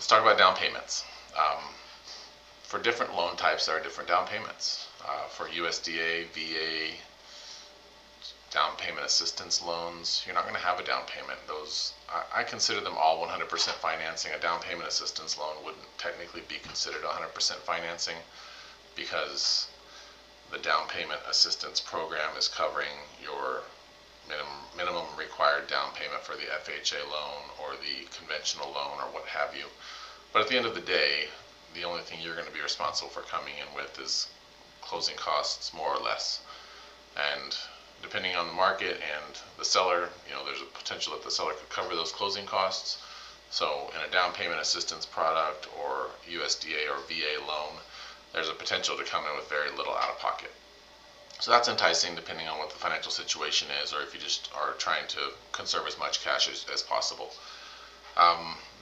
let's talk about down payments. For different loan types, there are different down payments. For USDA, VA, down payment assistance loans, you're not going to have a down payment. Those, I consider them all 100% financing. A down payment assistance loan wouldn't technically be considered 100% financing because the down payment assistance program is covering your minimum required down payment for the FHA loan or the conventional loan or what have you. But at the end of the day, the only thing you're going to be responsible for coming in with is closing costs, more or less. And depending on the market and the seller, there's a potential that the seller could cover those closing costs. So in a down payment assistance product or USDA or VA loan, there's a potential to come in with very little out of pocket. So that's enticing depending on what the financial situation is, or if you just are trying to conserve as much cash as possible.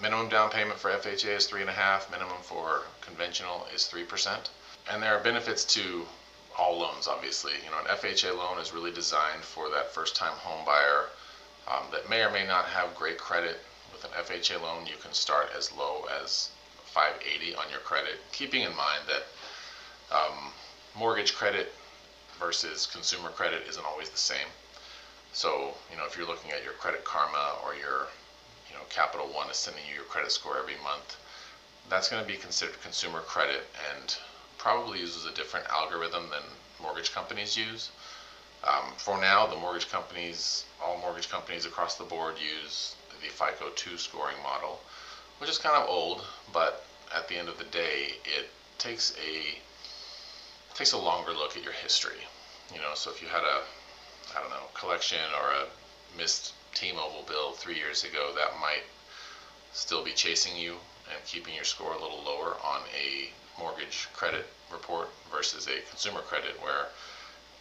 Minimum down payment for FHA is 3.5%. Minimum for conventional is 3%. And there are benefits to all loans, obviously. An FHA loan is really designed for that first-time home buyer that may or may not have great credit. With an FHA loan, you can start as low as 580 on your credit, keeping in mind that mortgage credit versus consumer credit isn't always the same. So, if you're looking at your Credit Karma or your, Capital One is sending you your credit score every month, that's going to be considered consumer credit and probably uses a different algorithm than mortgage companies use. For now, all mortgage companies across the board use the FICO 2 scoring model, which is kind of old, but at the end of the day, it takes a longer look at your history. So if you had a, collection or a missed T-Mobile bill 3 years ago, that might still be chasing you and keeping your score a little lower on a mortgage credit report versus a consumer credit, where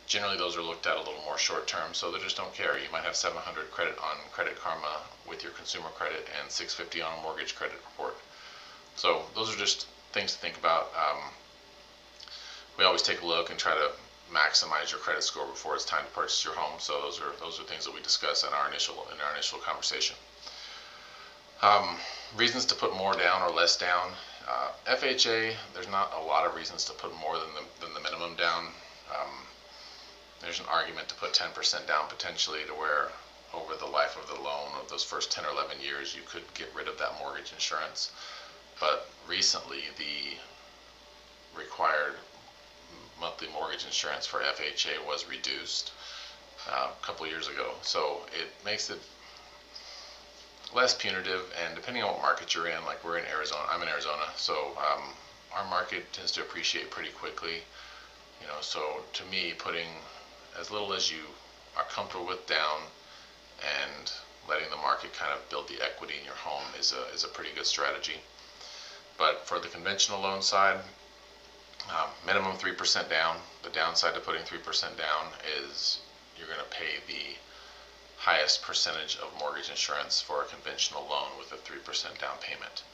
generally those are looked at a little more short term, so they just don't care. You might have 700 credit on Credit Karma with your consumer credit and 650 on a mortgage credit report. So those are just things to think about. We always take a look and try to maximize your credit score before it's time to purchase your home. So those are things that we discuss in our initial conversation. Reasons to put more down or less down. FHA, there's not a lot of reasons to put more than the minimum down. There's an argument to put 10% down potentially, to where over the life of the loan of those first 10 or 11 years you could get rid of that mortgage insurance. But recently the required monthly mortgage insurance for FHA was reduced a couple years ago, so it makes it less punitive. And depending on what market you're in, like we're in Arizona, I'm in Arizona, so our market tends to appreciate pretty quickly. So to me, putting as little as you are comfortable with down and letting the market kind of build the equity in your home is a pretty good strategy. But for the conventional loan side, minimum 3% down. The downside to putting 3% down is you're going to pay the highest percentage of mortgage insurance for a conventional loan with a 3% down payment.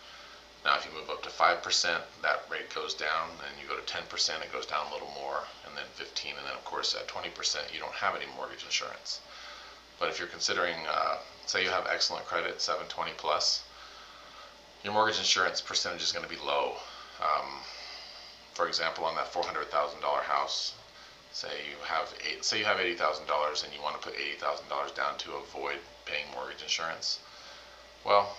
Now if you move up to 5%, that rate goes down, and you go to 10%, it goes down a little more, and then 15%, and then of course at 20% you don't have any mortgage insurance. But if you're considering, say you have excellent credit, 720 plus, your mortgage insurance percentage is going to be low. For example, on that $400,000 house, say you have $80,000 and you want to put $80,000 down to avoid paying mortgage insurance. Well,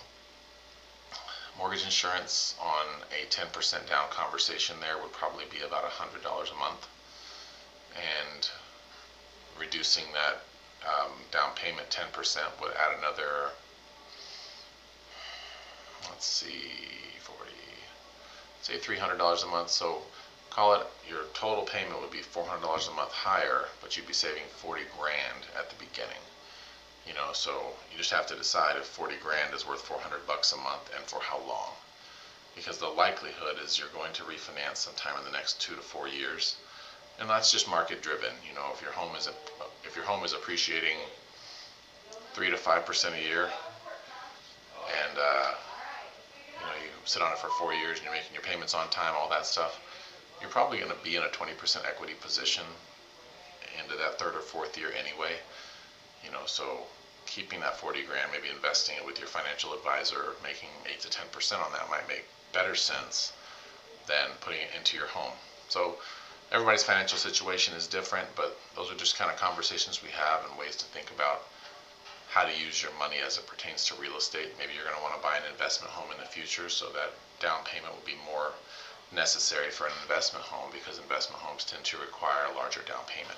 mortgage insurance on a 10% down conversation there would probably be about $100 a month, and reducing that down payment 10% would add another, let's see, 40, say $300 a month. So call it, your total payment would be $400 a month higher, but you'd be saving 40 grand at the beginning. So you just have to decide if 40 grand is worth 400 bucks a month, and for how long. Because the likelihood is you're going to refinance sometime in the next 2 to 4 years, and that's just market driven. If your home is appreciating 3 to 5% a year, and you sit on it for 4 years and you're making your payments on time, all that stuff, you're probably going to be in a 20% equity position into that third or fourth year anyway. So keeping that 40 grand, maybe investing it with your financial advisor, making 8 to 10% on that might make better sense than putting it into your home. So everybody's financial situation is different, but those are just kind of conversations we have and ways to think about how to use your money as it pertains to real estate. Maybe you're going to want to buy an investment home in the future, so that down payment will be more necessary for an investment home because investment homes tend to require a larger down payment.